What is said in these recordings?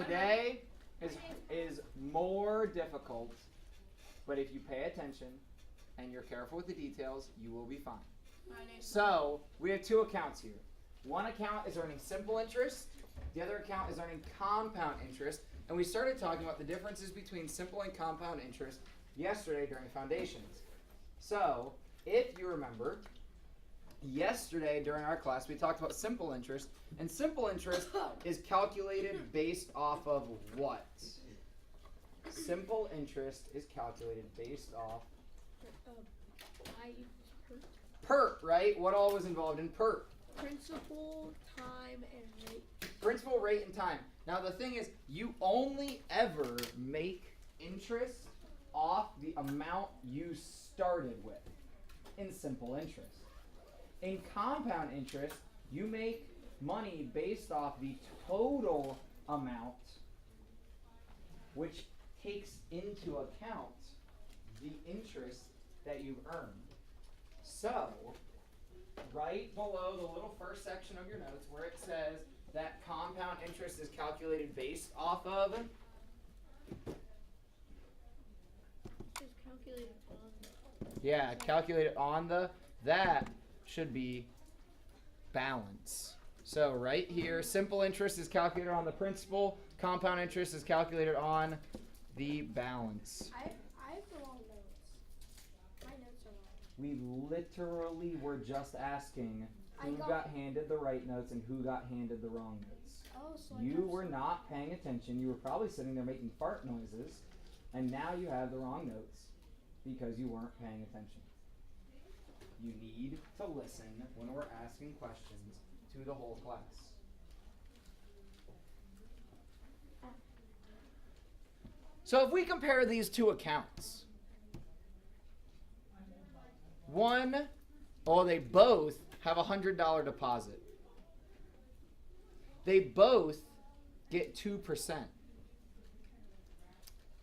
Today is more difficult, but if you pay attention and you're careful with the details, you will be fine. So we have two accounts here. One account is earning simple interest. The other account is earning compound interest. And we started talking about the differences between simple and compound interest yesterday during foundations. So if you remember, yesterday during our class we talked about simple interest. And simple interest is calculated based off of what? Simple interest is calculated based off PERT, right? What all was involved in PERT? Principal, time, and rate. Principal, rate, and time. Now the thing is, you only ever make interest off the amount you started with in simple interest. In compound interest, you make money based off the total amount, which takes into account the interest that you've earned. So, right below the little first section of your notes where it says that compound interest is calculated based off of calculated on the, that should be balance. So right here, simple interest is calculated on the principal, compound interest is calculated on the balance. I have the wrong notes. My notes are wrong. We literally were just asking who got handed the right notes and who got handed the wrong notes. Oh, so you were not paying attention. You were probably sitting there making fart noises, and now you have the wrong notes because you weren't paying attention. You need to listen when we're asking questions to the whole class. So if we compare these two accounts, they both have a $100 deposit. They both get 2%.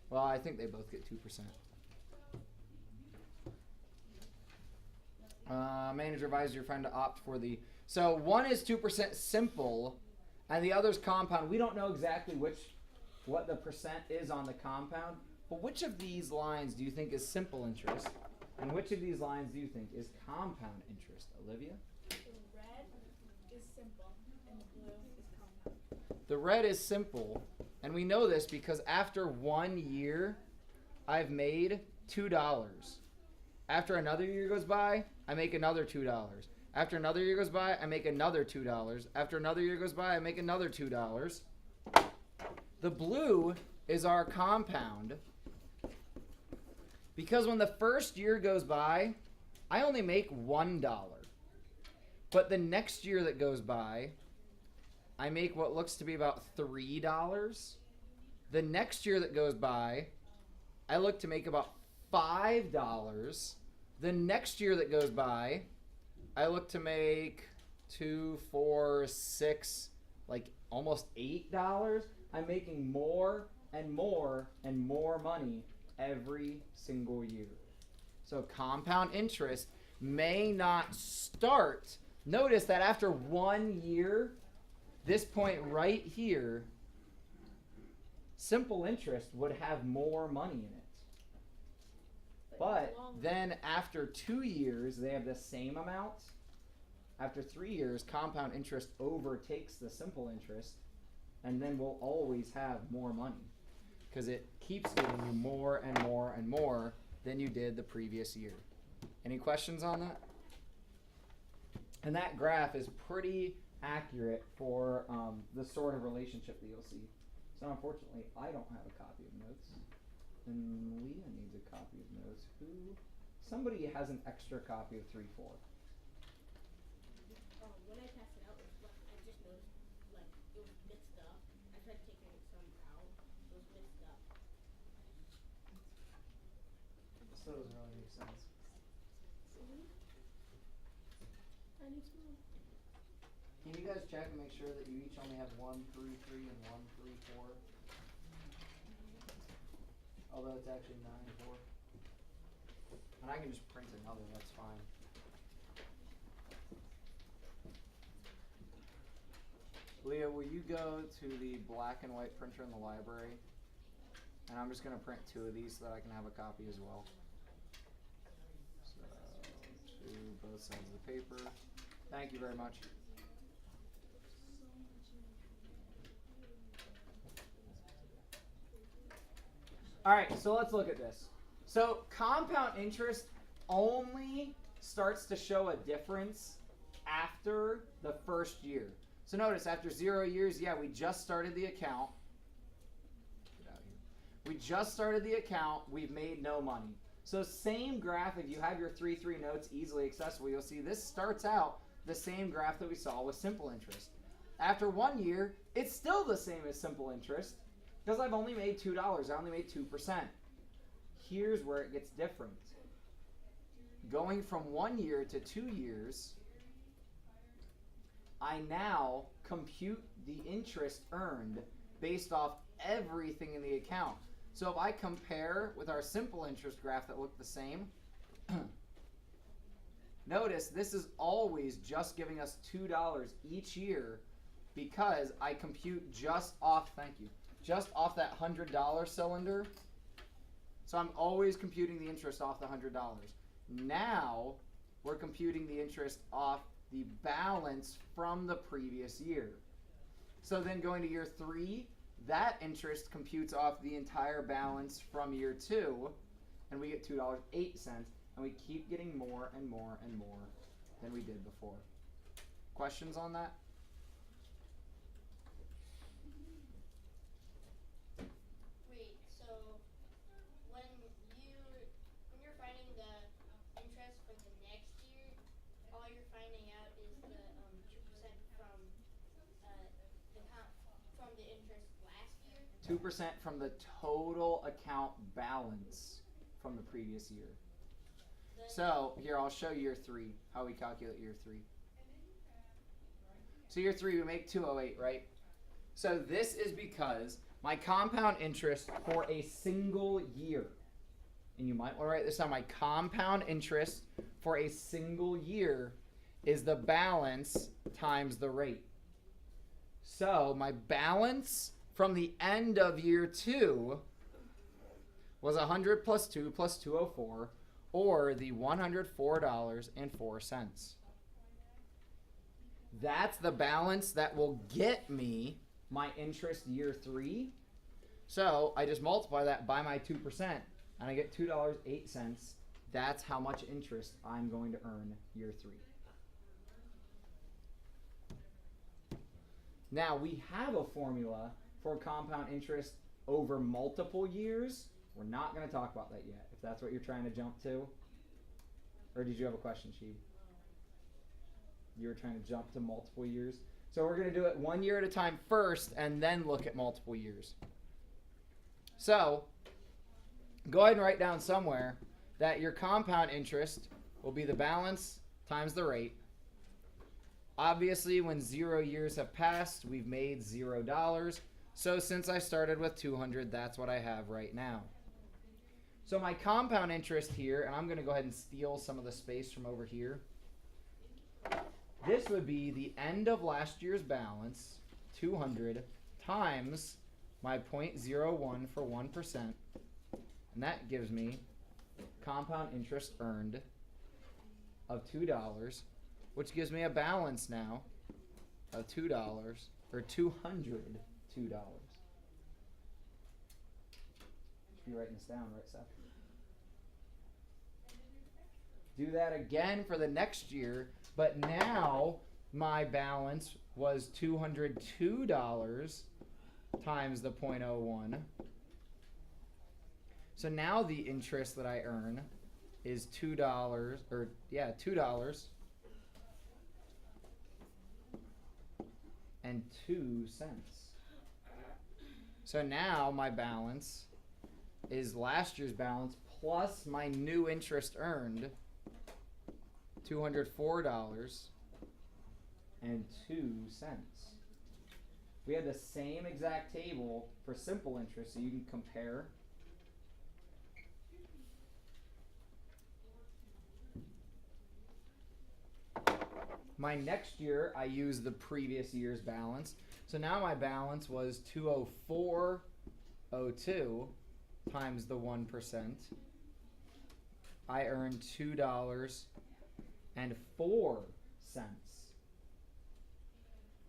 Well, I think they both get 2%. Manager advises your friend to opt for the... So one is 2% simple, and the other's compound. We don't know exactly what the percent is on the compound, but which of these lines do you think is simple interest? And which of these lines do you think is compound interest? Olivia? The red is simple, and the blue is compound. The red is simple, and we know this because after 1 year, I've made $2. After another year goes by, I make another $2. After another year goes by, I make another $2. After another year goes by, I make another $2. The blue is our compound because when the first year goes by, I only make $1. But the next year that goes by, I make what looks to be about $3. The next year that goes by, I look to make about $5. The next year that goes by, I look to make $2, $4, $6, like almost $8. I'm making more and more and more money every single year. So compound interest may not start. Notice that after 1 year, this point right here, simple interest would have more money in it. But then after 2 years, they have the same amount. After 3 years, compound interest overtakes the simple interest, and then we'll always have more money because it keeps giving you more and more and more than you did the previous year. Any questions on that? And that graph is pretty accurate for the sort of relationship that you'll see. So unfortunately, I don't have a copy of notes. And Leah needs a copy of notes. Somebody has an extra copy of 3-4. When I passed it out, I just noticed it was mixed up. I tried taking some out. It was mixed up. So doesn't really make sense. I need to know. Can you guys check and make sure that you each only have 1, 3, 3, and 1, 3, 4? Although it's actually 9, 4. And I can just print another, that's fine. Leah, will you go to the black and white printer in the library? And I'm just going to print 2 of these so that I can have a copy as well. So, 2 both sides of the paper. Thank you very much. All right, so let's look at this. So compound interest only starts to show a difference after the first year. So notice after 0 years, yeah, we just started the account. Get out of here. We just started the account. We've made no money. So same graph, if you have your 3-3 notes easily accessible, you'll see this starts out the same graph that we saw with simple interest. After 1 year, it's still the same as simple interest because I've only made $2. I only made 2%. Here's where it gets different. Going from 1 year to 2 years, I now compute the interest earned based off everything in the account. So if I compare with our simple interest graph that looked the same, notice this is always just giving us $2 each year because I compute just off, just off that $100 cylinder. So I'm always computing the interest off the $100. Now we're computing the interest off the balance from the previous year. So then going to year 3, that interest computes off the entire balance from year 2, and we get $2.08, and we keep getting more and more and more than we did before. Questions on that? Wait, so when you're finding the interest for the next year, all you're finding out is the 2% from the interest last year? 2% from the total account balance from the previous year. So here, I'll show year 3, how we calculate year 3. So year 3, we make 208, right? So this is because my compound interest for a single year, and you might want to write this down, my compound interest for a single year is the balance times the rate. So my balance from the end of year 2 was 100 plus 2 plus 204, or the $104.04. That's the balance that will get me my interest year 3. So I just multiply that by my 2%, and I get $2.08. That's how much interest I'm going to earn year 3. Now we have a formula for compound interest over multiple years. We're not going to talk about that yet, if that's what you're trying to jump to. Or did you have a question, Sheed? You were trying to jump to multiple years. So we're going to do it 1 year at a time first and then look at multiple years. So go ahead and write down somewhere that your compound interest will be the balance times the rate. Obviously, when 0 years have passed, we've made $0. So since I started with 200, that's what I have right now. So my compound interest here, and I'm going to go ahead and steal some of the space from over here. This would be the end of last year's balance, 200, times my 0.01 for 1%. And that gives me compound interest earned of $2, which gives me a balance now of $2, or $202. Should be writing this down, right, Seth? Do that again for the next year, but now my balance was $202 times the 0.01. So now the interest that I earn is $2, $2 and 2 cents. So now my balance is last year's balance plus my new interest earned, $204 and 2 cents. We had the same exact table for simple interest, so you can compare. My next year, I used the previous year's balance. So now my balance was 204.02 times the 1%. I earned $2.04.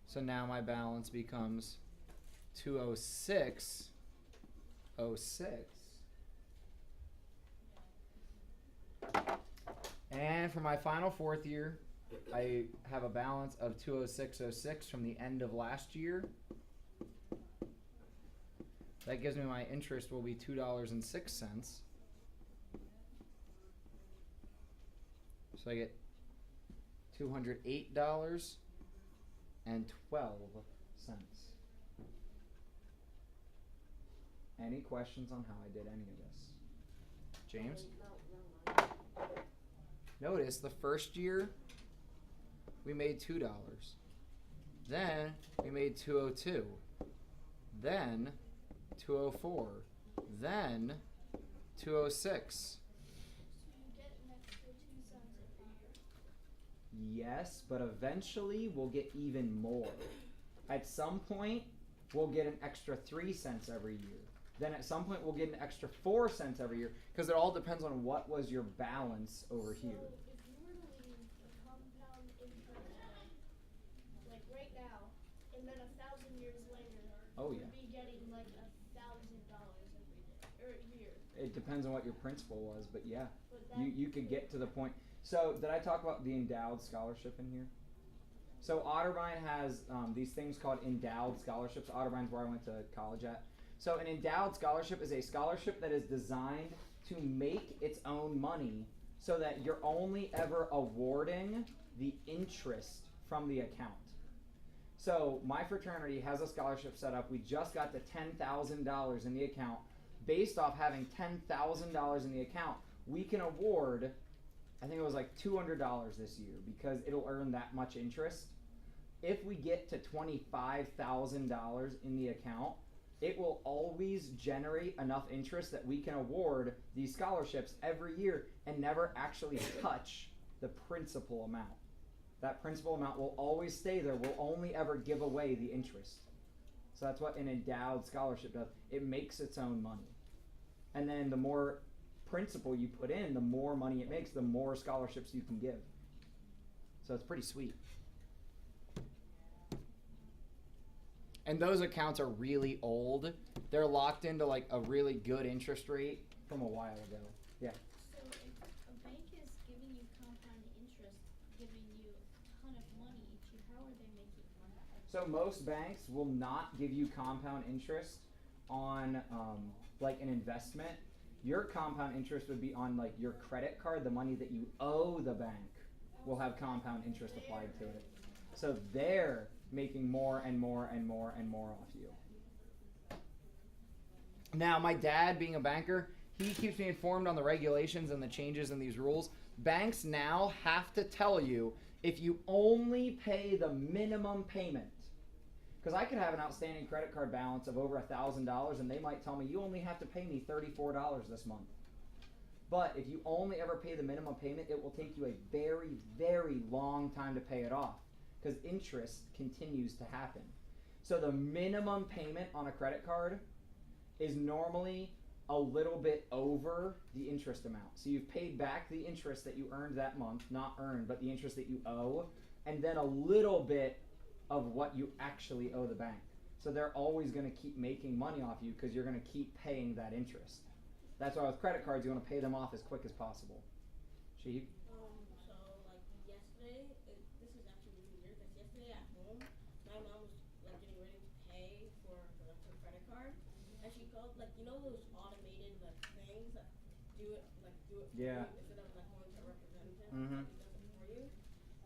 So now my balance becomes 206.06. And for my final fourth year, I have a balance of 206.06 from the end of last year. That gives me my interest will be $2.06. So I get $208.12. Any questions on how I did any of this? James? Notice the first year we made $2. Then we made 202. Then 204. Then 206. You get an extra 2 cents every year. Yes, but eventually we'll get even more. At some point, we'll get an extra 3 cents every year. Then at some point, we'll get an extra 4 cents every year, because it all depends on what was your balance over here. So if you were to leave a compound interest like right now, and then 1,000 years later, Oh, you'd yeah. be getting like $1,000 every day or year. It depends on what your principal was, but yeah, But that you could get to the point. So did I talk about the Endowed Scholarship in here? So Otterbein has these things called Endowed Scholarships. Otterbein's where I went to college at. So an Endowed Scholarship is a scholarship that is designed to make its own money so that you're only ever awarding the interest from the account. So my fraternity has a scholarship set up. We just got to $10,000 in the account. Based off having $10,000 in the account, we can award, I think it was like $200 this year because it'll earn that much interest. If we get to $25,000 in the account, it will always generate enough interest that we can award these scholarships every year and never actually touch the principal amount. That principal amount will always stay there. We'll only ever give away the interest. So that's what an endowed scholarship does. It makes its own money. And then the more principal you put in, the more money it makes, the more scholarships you can give. So it's pretty sweet. And those accounts are really old. They're locked into like a really good interest rate from a while ago. Yeah. So if a bank is giving you compound interest, giving you a ton of money each year, how are they making money? So most banks will not give you compound interest on like an investment. Your compound interest would be on like your credit card, the money that you owe the bank will have compound interest applied to it. So they're making more and more and more and more off you. Now, my dad, being a banker, he keeps me informed on the regulations and the changes in these rules. Banks now have to tell you if you only pay the minimum payment. Because I could have an outstanding credit card balance of over $1,000 and they might tell me you only have to pay me $34 this month. But if you only ever pay the minimum payment, it will take you a very, very long time to pay it off because interest continues to happen. So the minimum payment on a credit card is normally a little bit over the interest amount. So you've paid back the interest that you earned that month, not earned, but the interest that you owe, and then a little bit of what you actually owe the bank. So they're always going to keep making money off you because you're going to keep paying that interest. That's why with credit cards, you want to pay them off as quick as possible. Sheep? So like yesterday, this is actually really weird because yesterday at home, my mom was like getting ready to pay for her credit card, and she called like those automated like things that do it for Yeah. you instead of like going to a representative Mhm. that does it for you.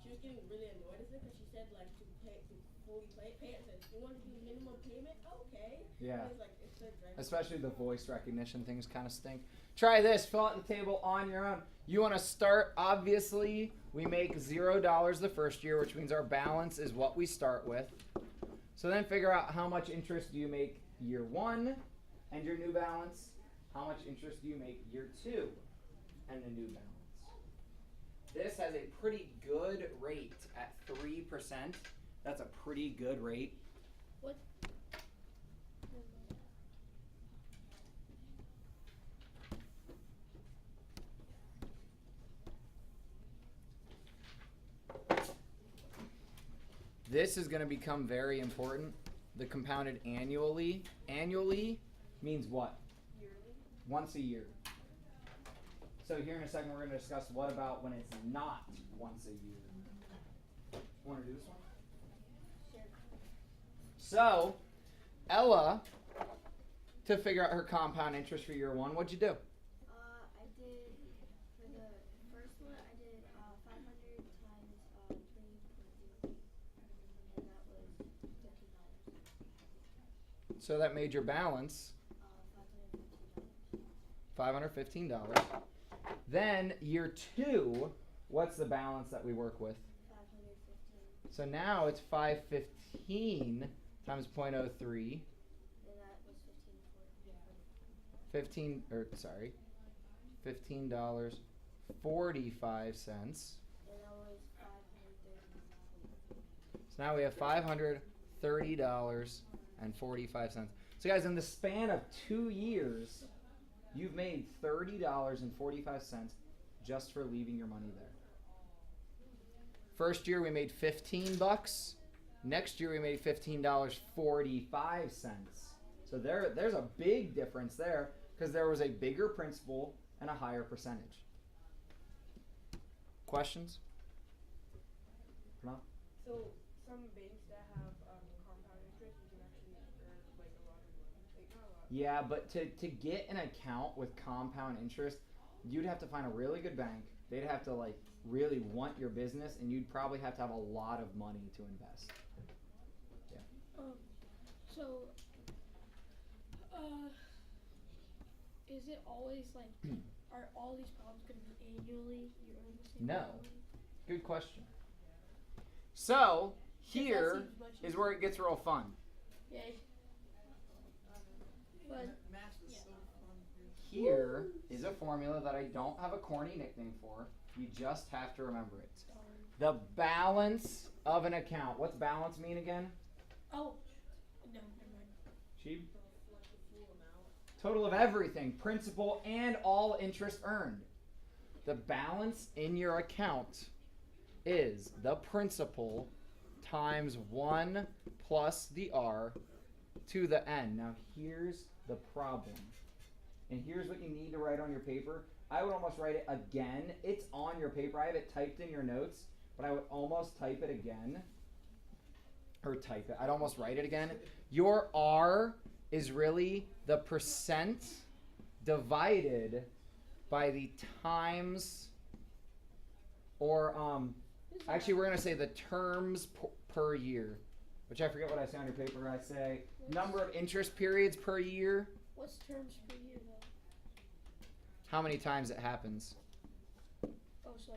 She was getting really annoyed at it because she said like to fully pay it. Said you want to do minimum payment? Okay. Yeah. And it's like it's so driving. Especially the voice recognition things kind of stink. Try this. Fill out the table on your own. You want to start, obviously, we make $0 the first year, which means our balance is what we start with. So then figure out how much interest do you make year one and your new balance. How much interest do you make year two and the new balance. This has a pretty good rate at 3%. That's a pretty good rate. What? This is going to become very important. The compounded annually. Annually means what? Yearly. Once a year. So here in a second we're going to discuss what about when it's not once a year. Want to do this one? Sure. So, Ella, to figure out her compound interest for year one, what'd you do? I did, for the first one, I did 500 times 3.0, and that was $15. So that made your balance $515. $515. Then year two, what's the balance that we work with? 515. So now it's 515 times 0.03. And that was $15.45. And that was 530. So now we have $530.45. So guys, in the span of 2 years, you've made $30.45 just for leaving your money there. First year we made $15. Next year we made $15.45. So there's a big difference there because there was a bigger principal and a higher percentage. Questions? No? So some banks that have compound interest, you can actually earn like a lot of money. Like not a lot. Yeah, but to get an account with compound interest, you'd have to find a really good bank. They'd have to like really want your business, and you'd probably have to have a lot of money to invest. So, is it always like, are all these problems going to be annually? You earn the same No. annually? Good question. So here seems much is where it gets real fun. Yay. But, Here is a formula that I don't have a corny nickname for. You just have to remember it. The balance of an account. What's balance mean again? oh, no, never mind. Sheep? Like the full amount. Total of everything, principal and all interest earned. The balance in your account is the principal times 1 plus the R to the N. Now here's the problem. And here's what you need to write on your paper. I would almost write it again. It's on your paper. I have it typed in your notes, but I would almost type it again. Or type it. I'd almost write it again. Your R is really the percent divided by the times, or actually we're going to say the terms per year, which I forget what I say on your paper. I say number of interest periods per year. What's terms per year, though? How many times it happens. Oh, so.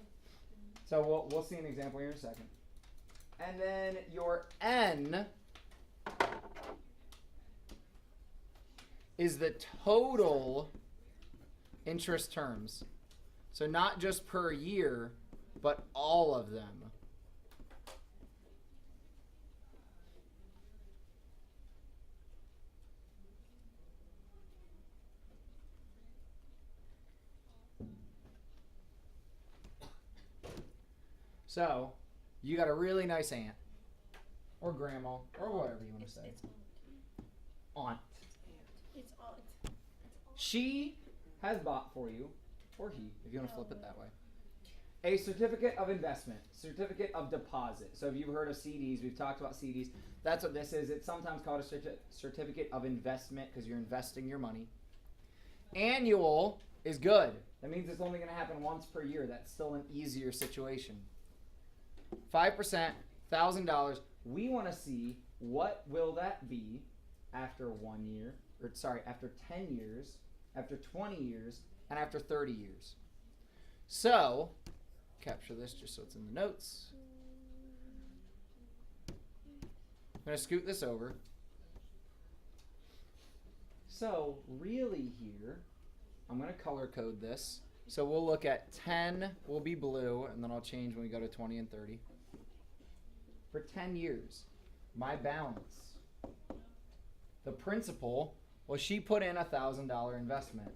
So we'll see an example here in a second. And then your N is the total interest terms. So not just per year, but all of them. So, you got a really nice aunt, or grandma, or whatever you want to say. It's Aunt. It's aunt. She has bought for you, or he, if you want to flip it that way, a certificate of investment, certificate of deposit. So if you've heard of CDs, we've talked about CDs. That's what this is. It's sometimes called a certificate of investment because you're investing your money. Annual is good. That means it's only going to happen once per year. That's still an easier situation. 5%, $1,000. We want to see what will that be after 1 year, or sorry, after 10 years, after 20 years, and after 30 years. So, capture this just so it's in the notes. I'm going to scoot this over. So, really here, I'm going to color code this. So we'll look at 10 will be blue, and then I'll change when we go to 20 and 30. For 10 years, my balance, the principal, well, she put in $1,000 investment.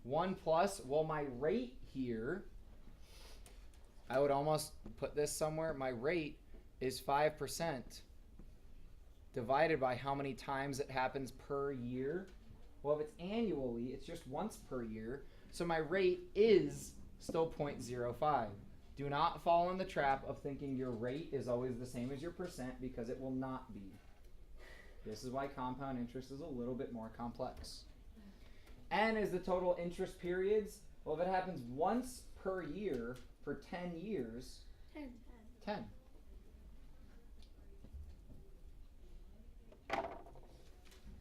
1 plus, well, my rate here, I would almost put this somewhere. My rate is 5% divided by how many times it happens per year. Well, if it's annually, it's just once per year. So my rate is still 0.05. Do not fall in the trap of thinking your rate is always the same as your percent, because it will not be. This is why compound interest is a little bit more complex. N is the total interest periods. Well, if it happens once per year for 10 years, 10.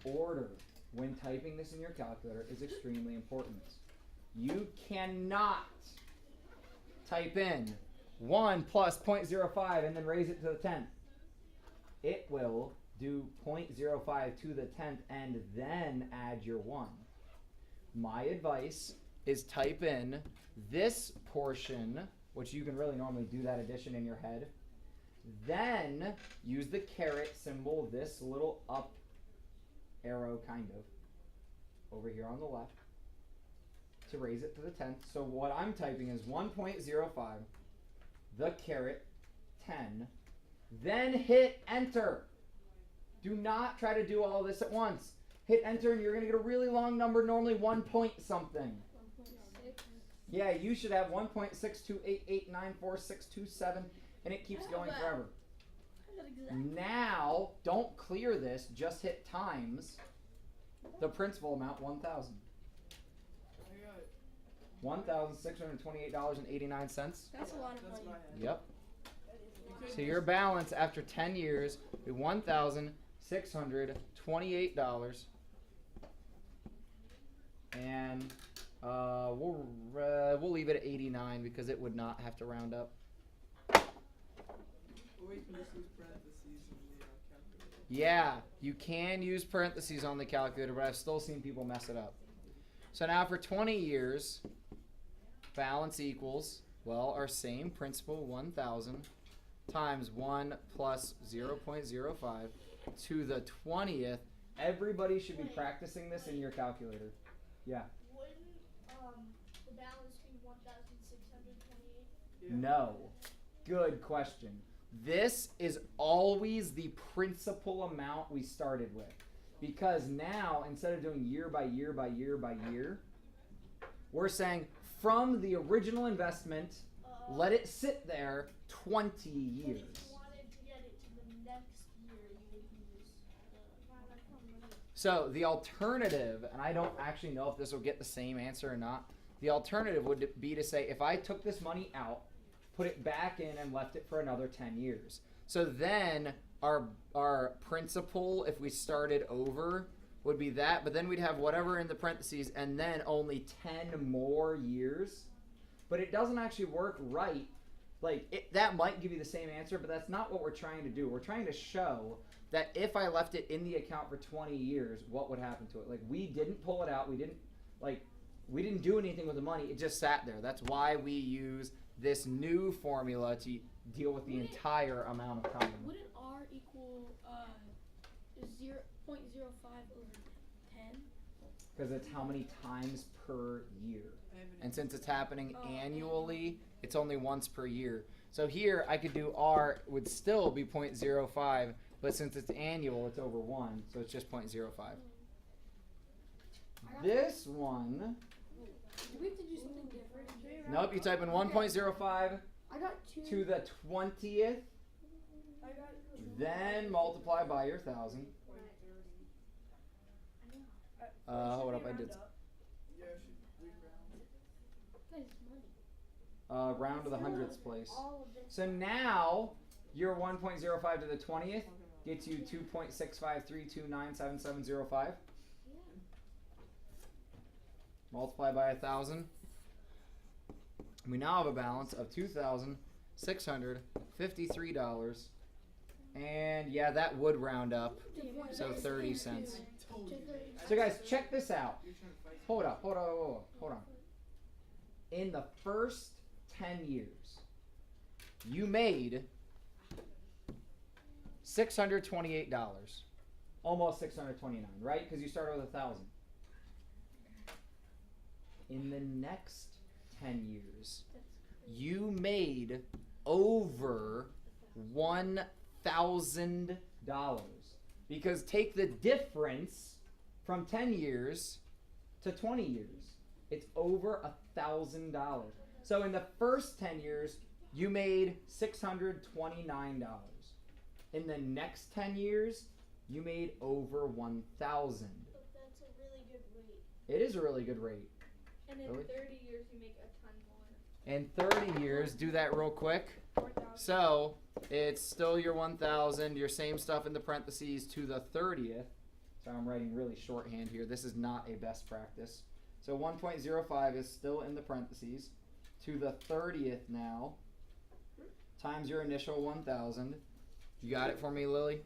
Order when typing this in your calculator is extremely important. You cannot type in 1 plus 0.05 and then raise it to the 10th. It will do 0.05 to the 10th and then add your 1. My advice is type in this portion, which you can really normally do that addition in your head. Then use the caret symbol, this little up arrow kind of, over here on the left, to raise it to the 10th. So what I'm typing is 1.05, the caret 10, then hit enter. Do not try to do all this at once. Hit enter and you're going to get a really long number, normally 1 point something. 1.6. Yeah, you should have 1.628894627, and it keeps going forever. Now, don't clear this, just hit times the principal amount, 1,000. $1,628.89. That's a lot of money. Yep. So your balance after 10 years will be $1,628. And we'll leave it at 89 because it would not have to round up. Or you can just use parentheses in the calculator. Yeah, you can use parentheses on the calculator, but I've still seen people mess it up. So now for 20 years, balance equals, well, our same principal, 1,000, times 1 plus 0.05 to the 20th. Everybody should be practicing this in your calculator. Yeah. Wouldn't the balance be 1,628? Yeah. No. Good question. This is always the principal amount we started with. Because now, instead of doing year by year by year by year, we're saying from the original investment, let it sit there 20 years. If you wanted to get it to the next year, you would use So the alternative, and I don't actually know if this will get the same answer or not, the alternative would be to say if I took this money out, put it back in and left it for another 10 years. So then our principal, if we started over, would be that, but then we'd have whatever in the parentheses and then only 10 more years. But it doesn't actually work right. Like, that might give you the same answer, but that's not what we're trying to do. We're trying to show that if I left it in the account for 20 years, what would happen to it? Like, we didn't pull it out. We didn't do anything with the money. It just sat there. That's why we use this new formula to deal with the entire amount of time. Wouldn't R equal 0.05 over 10? Because it's how many times per year. And since it's happening annually, it's only once per year. So here I could do R would still be 0.05, but since it's annual, it's over 1, so it's just 0.05. This one, Do we have to do something different? nope, you type in 1.05 I got 2. to the 20th, I got then multiply by your 1,000. Hold up, I did. Yeah, should we round? That's money. Round to the hundredths place. All of this. So now your 1.05 to the 20th gets you 2.653297705. Multiply by 1,000. We now have a balance of $2,653 And yeah, that would round up. So 30 cents. So guys, check this out. You're trying to fight. Hold on. In the first 10 years, you made $628. Almost 629, right? Because you started with 1,000. In the next 10 years, you made over $1,000. Because take the difference from 10 years to 20 years. It's over $1,000. So in the first 10 years, you made $629. In the next 10 years, you made over 1,000. But that's a really good rate. It is a really good rate. And in Really? 30 years, you make a ton more. In 30 years, do that real quick. 4,000. So it's still your 1,000, your same stuff in the parentheses to the 30th. So I'm writing really shorthand here. This is not a best practice. So 1.05 is still in the parentheses. To the 30th now, times your initial 1,000. You got it for me, Lily?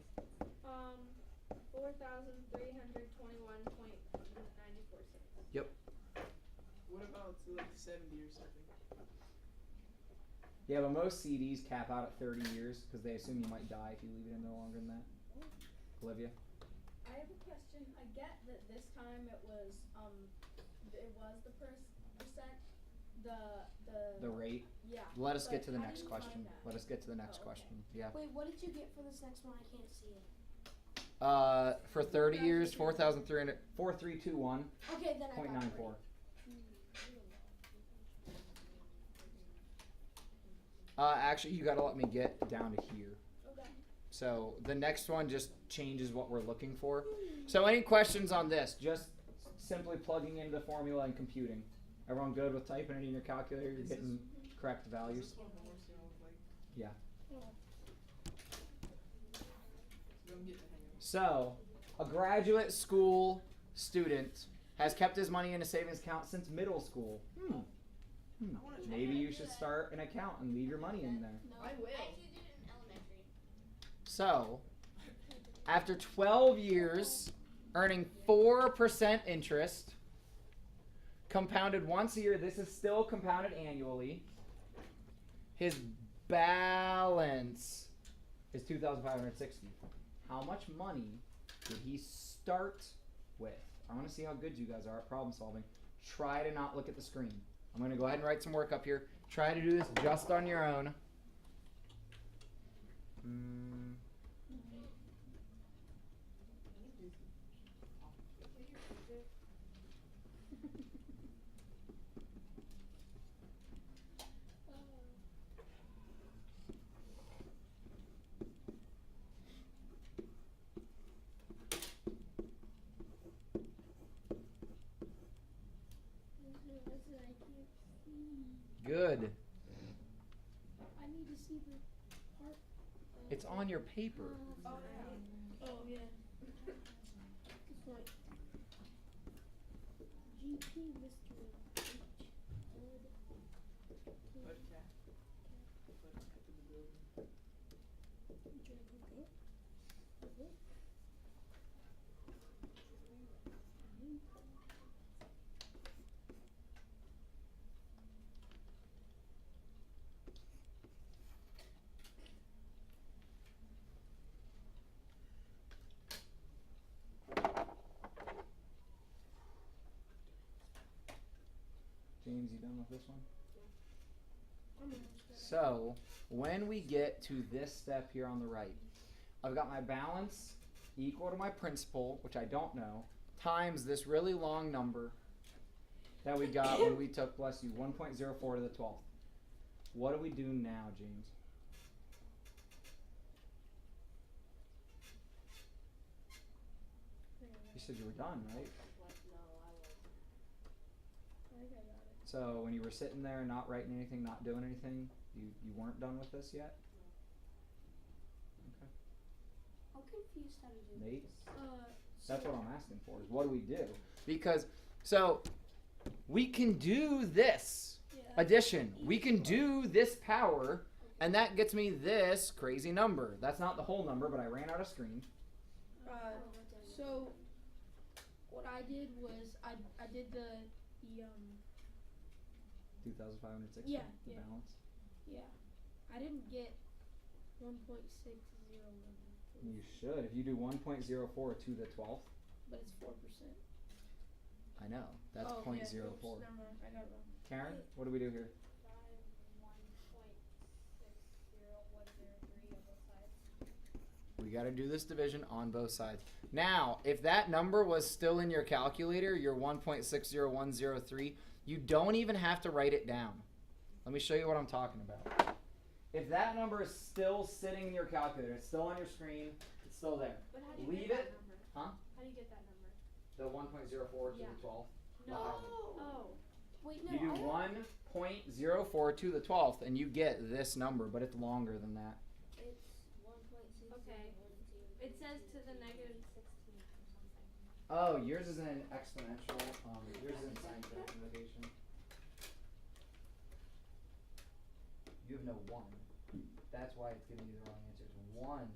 4,321.94 cents. Yep. What about to like 70 or something? Yeah, but most CDs cap out at 30 years because they assume you might die if you leave it in there longer than that. Olivia? I have a question. I get that this time it was the percent, The rate? yeah. Let us get but to the how next do you find question. that? Let us get to the next Oh, okay. question. Yeah. Wait, what did you get for this next one? I can't see it. For 30 years, 4,321.94. Okay, then I got it. Actually, you gotta let me get down to here. Okay. So the next one just changes what we're looking for. So any questions on this? Just simply plugging in the formula and computing. Everyone good with typing it in your calculator? You're Is getting correct Is values? this one more so like? Yeah. So I'm getting the hang of it. So a graduate school student has kept his money in a savings account since middle school. Maybe you should start an account and leave your money in there. I will. I actually did it in elementary. So, after 12 years, earning 4% interest, compounded once a year, this is still compounded annually, his balance is $2,560. How much money did he start with? I want to see how good you guys are at problem solving. Try to not look at the screen. I'm going to go ahead and write some work up here. Try to do this just on your own. Good. I need to see the part. It's on your paper. Oh, yeah. Oh, yeah. It's like GP mystery. Bud cat. Bud cat in the building. James, you done with this one? So, when we get to this step here on the right, I've got my balance equal to my principal, which I don't know, times this really long number that we got when we took, bless you, 1.04 to the 12th. What do we do now, James? You said you were done, right? So when you were sitting there not writing anything, not doing anything, you weren't done with this yet? Okay. I'm confused how to do Nate? this. That's what I'm asking for, is what do we do? Because, so, we can do this addition. We can do this power And that gets me this crazy number. That's not the whole number, but I ran out of screen. So what I did was I did the 2,560. Yeah, The yeah. balance. yeah. I didn't get 1.601, You should. If you do 1.04 to the 12th. but it's 4%. I know. That's Oh, 0.04. Yeah, oops, never mind. I got it wrong. Karen, what do we do here? 1.60103 on both sides. We got to do this division on both sides. Now, if that number was still in your calculator, your 1.60103, you don't even have to write it down. Let me show you what I'm talking about. If that number is still sitting in your calculator, it's still on your screen, it's still there. But how do you Leave get it. that number? Huh? How do you get that number? The 1.04 to Yeah. the 12th. No. Oh. Wait, no. You do 1.04 to the 12th, and you get this number, but it's longer than that. It's 1.6. Okay. It says to the negative 16 or something. Oh, yours is in exponential. Yours is in scientific notation. You have no 1. That's why it's giving you the wrong answer. It's 1.04 to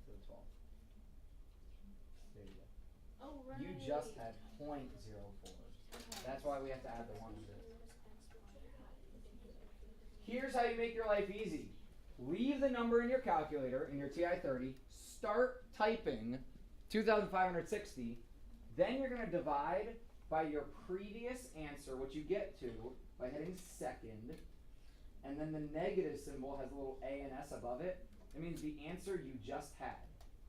the 12th. There you go. Oh, right. You just had 0.04. That's why we have to add the 1 to it. Here's how you make your life easy. Leave the number in your calculator, in your TI-30, start typing 2,560, then you're going to divide by your previous answer, which you get to by hitting second, and then the negative symbol has a little A and S above it. It means the answer you just had.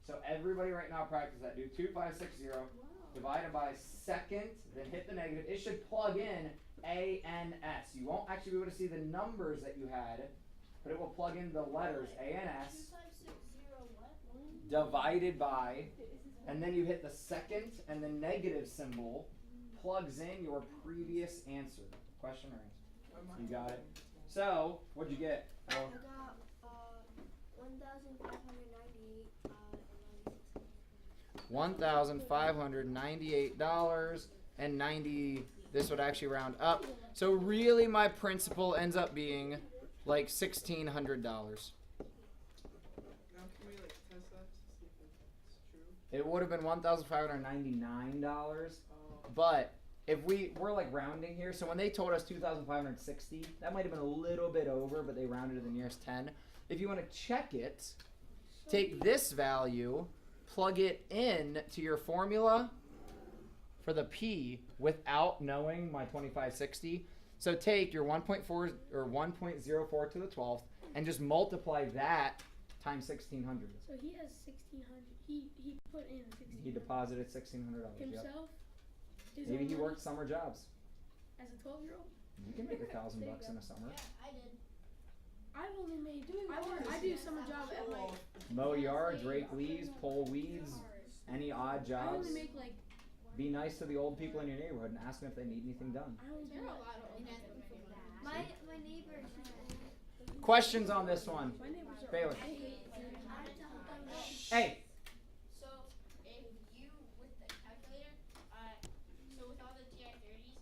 So everybody right now practice that. Do 2,560, divided by second, then hit the negative. It should plug in A, N, S. You won't actually be able to see the numbers that you had, but it will plug in the letters A and S. 2560 what? Divided by, and then you hit the second, and the negative symbol plugs in your previous answer. Question or answer? You got it? So, what'd you get? I got 1,598 $1,598.90. This would actually round up. So really my principal ends up being like $1,600. Now can we like test that to see if it's true? It would have been $1,599, Oh. but if we're like rounding here, so when they told us 2,560, that might have been a little bit over, but they rounded to the nearest 10. If you want to check it, take this value, plug it in to your formula for the P without knowing my 2560. So take your 1.4 or 1.04 to the 12th and just multiply that times 1,600. So he has 1,600. He put in 1,600. He deposited $1,600. Yep. himself. His Maybe own he money worked summer jobs. as a 12-year-old. You can make $1,000 There you bucks go. in a summer. Yeah, I did. I've only made. I do summer job at like. Mow yards, rake leaves, pull weeds, any odd I jobs. only make like. Be nice to the old people in your neighborhood and ask them if they need anything done. I only do There are a like, lot of old people in my neighborhood. My neighbor. Questions on this one? my neighbors are. Baylor. I hate. Hey, So if you with the calculator, so with all the TI-30s,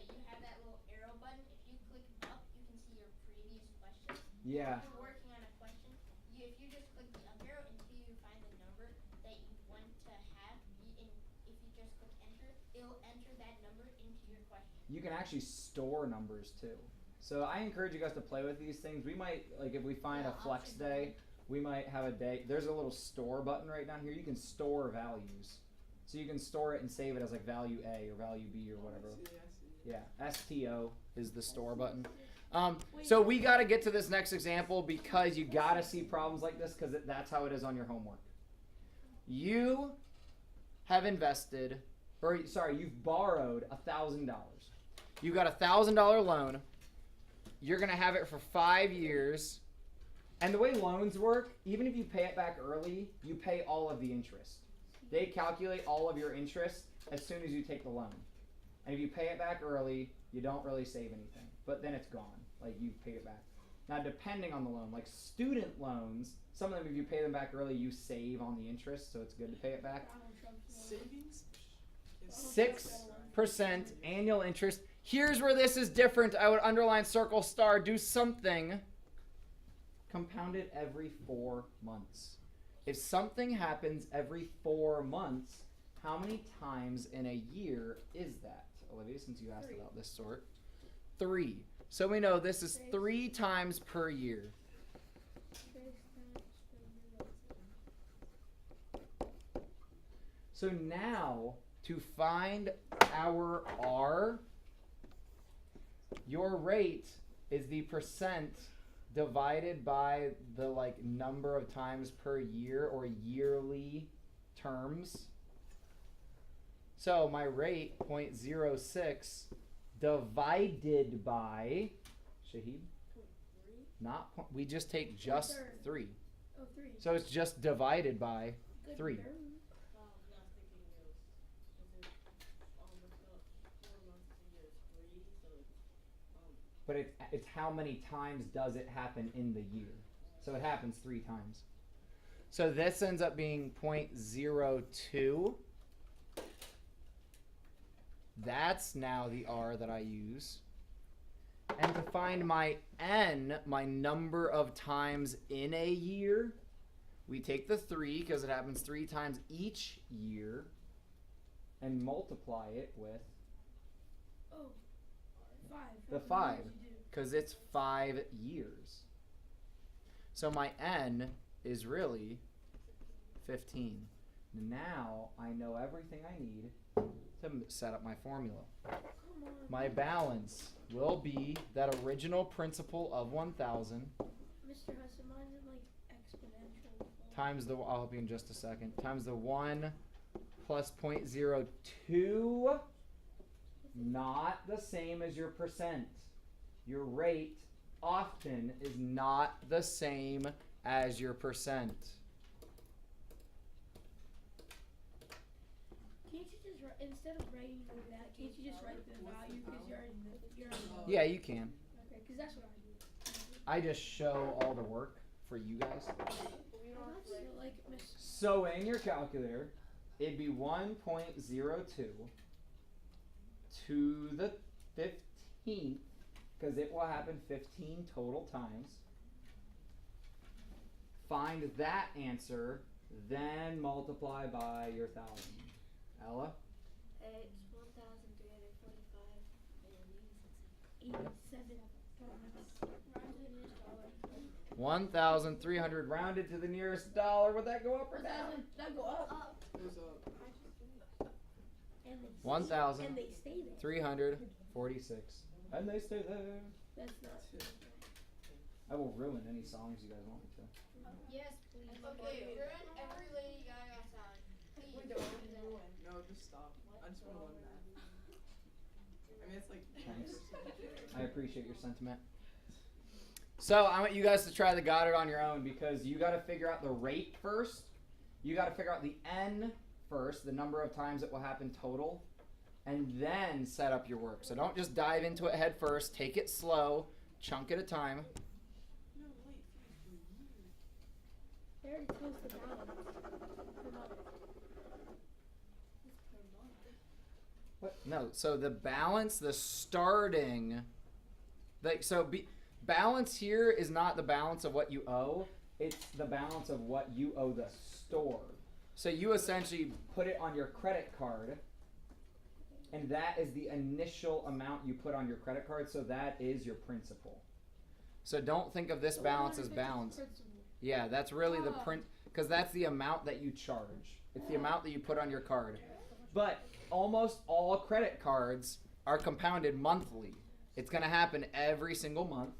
you have that little arrow button. If you click up, you can see your previous questions. yeah. If you're working on a question, if you just click the up arrow until you find the number that you want to have, if you just click enter, it'll enter that number into your question. You can actually store numbers too. So I encourage you guys to play with these things. We might, like if we find a flex day, we might have a day. There's a little store button right down here. You can store values. So you can store it and save it as like value A or value B or whatever. I see. Yeah, STO is the store button. So we got to get to this next example because you got to see problems like this because that's how it is on your homework. You have invested, or sorry, you've borrowed $1,000. You got a $1,000 loan. You're going to have it for 5 years. And the way loans work, even if you pay it back early, you pay all of the interest. They calculate all of your interest as soon as you take the loan. And if you pay it back early, you don't really save anything. But then it's gone. Like you've paid it back. Now depending on the loan, like student loans, some of them if you pay them back early, you save on the interest, so it's good to pay it back. Savings? 6% annual interest. Here's where this is different. I would underline, circle, star, do something compounded every 4 months. If something happens every 4 months, how many times in a year is that? Olivia, since you asked 3. about this sort. 3. So we know this is 3 times per year. So now, to find our R, your rate is the percent divided by the number of times per year or yearly terms. So my rate, 0.06, divided by, Shahid? Not, we just take just 3. Oh, 3. So it's just divided by 3. I was not thinking it was it's about 4 months a year is 3, so But it's how many times does it happen in the year. So it happens 3 times. So this ends up being 0.02. That's now the R that I use. And to find my N, my number of times in a year, we take the 3 because it happens 3 times each year and multiply it with 5. the 5 because it's 5 years. So my N is really 15. Now I know everything I need to set up my formula. My balance will be that original principal of 1,000 Mr. Hudson, mine is exponential. times the, I'll help you in just a second, times the 1 plus 0.02, not the same as your percent. Your rate often is not the same as your percent. Can't you just write, instead of writing over that, can't you just write the value because you're already Yeah, you can. Okay, because that's what I do. I just show all the work for you guys. Miss. So in your calculator, it'd be 1.02 to the 15th, because it will happen 15 total times. Find that answer, then multiply by your 1,000. Ella? It's 1,345 $87. 1,300 rounded to the nearest dollar. Would that go up or down? That go up. It was up. And they 1,346. And they stay there. That's not. I will ruin any songs you guys want me to. Yes, please. Okay, ruin every Lady Gaga song. Please. Wait, don't ruin. No, just stop. I just want to win that. I mean, it's like Thanks. 10%. I appreciate your sentiment. So I want you guys to try the Goddard on your own because you got to figure out the rate first. You got to figure out the N first, the number of times it will happen total, and then set up your work. So don't just dive into it head first. Take it slow, chunk at a time. No, wait. They already tells the balance per month. What? No. So the balance, the starting, balance here is not the balance of what you owe. It's the balance of what you owe the store. So you essentially put it on your credit card, and that is the initial amount you put on your credit card. So that is your principal. So don't think of this balance as balance. Yeah, that's really the print, because that's the amount that you charge. It's the amount that you put on your card. But almost all credit cards are compounded monthly. It's going to happen every single month.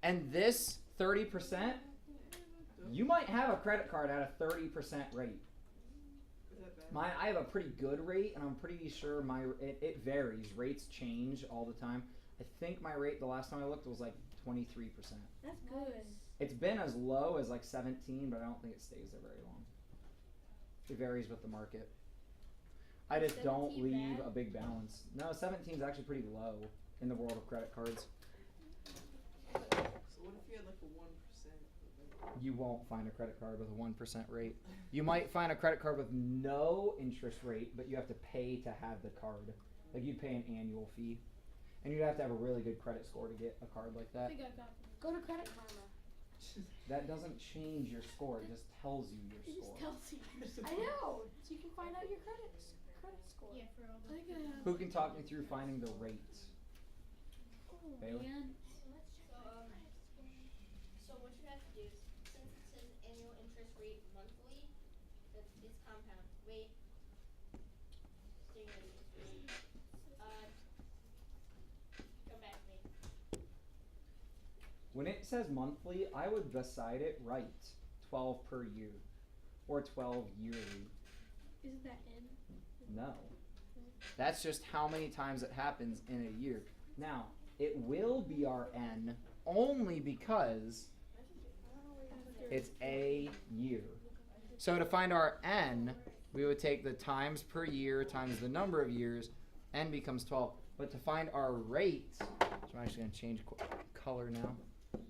And this 30%, you might have a credit card at a 30% rate. Is that bad? I have a pretty good rate, and I'm pretty sure it varies. Rates change all the time. I think my rate the last time I looked was 23%. That's good. It's been as low as 17, but I don't think it stays there very long. It varies with the market. I just don't 17 leave bad? a big balance. No, 17 is actually pretty low in the world of credit cards. So what if you had a 1%? You won't find a credit card with a 1% rate. You might find a credit card with no interest rate, but you have to pay to have the card. You'd pay an annual fee. And you'd have to have a really good credit score to get a card like I that. think I got it. Go to Credit Karma. That doesn't change your score. It just tells you your It just score. tells you. I know. So you can find out your credit score. Yeah, for all the. Who can talk me through finding the rate? Baylor? So what you have to do is, since it says annual interest rate monthly, it's compound. Wait. Stay ready. Come back to me. When it says monthly, I would decide it right. 12 per year. Or 12 yearly. Isn't that N? No. That's just how many times it happens in a year. Now, it will be our N only because it's a year. So to find our N, we would take the times per year times the number of years. N becomes 12. But to find our rate, so I'm actually going to change color now.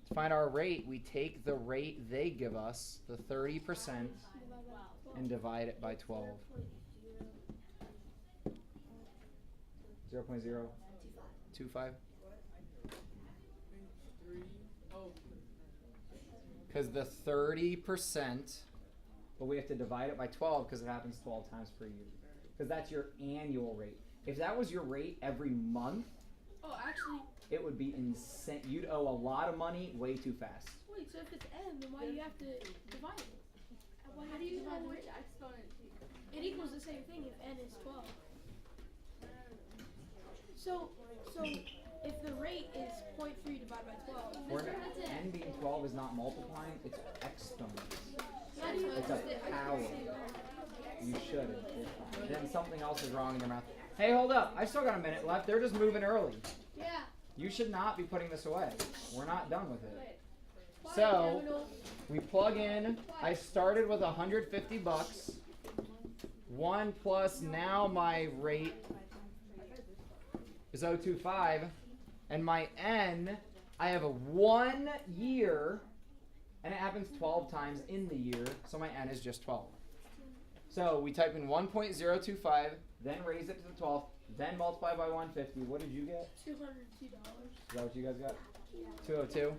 To find our rate, we take the rate they give us, the 30%, and divide it by 12. 0.025? Because the 30%, but we have to divide it by 12 because it happens 12 times per year. Because that's your annual rate. If that was your rate every month, Oh, actually, it would be insane. You'd owe a lot of money way too fast. wait. So if it's N, then why do you have to divide it? Why How do you know which exponent to use? It equals the same thing if N is 12. So if the rate is 0.3 divided by 12, For that's it. N being 12 is not multiplying, it's exponents. How do you It's a power. You should. Then something else is wrong in your math. Hey, hold up. I still got a minute left. They're just moving early. Yeah. You should not be putting this away. We're not done with it. So, we plug in. I started with $150. 1 plus now my rate is 0.25. And my N, I have a 1 year. And it happens 12 times in the year. So my N is just 12. So we type in 1.025, then raise it to the 12th, then multiply by 150. What did you get? $202. Is that what you guys got? 202.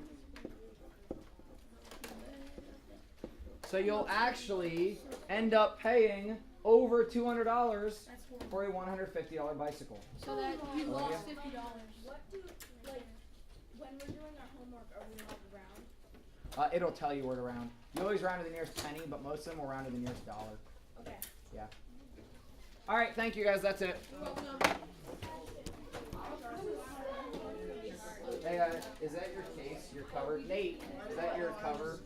So you'll actually end up paying over $200 for a $150 bicycle. So that you Olivia? lost $50. What do, like, when we're doing our homework, are we allowed to round? It'll tell you where to round. You always round to the nearest penny, but most of them will round to the nearest dollar. Okay. Yeah. All right, thank you guys. That's it. Hey, is that your case? Your cover? Nate, is that your cover?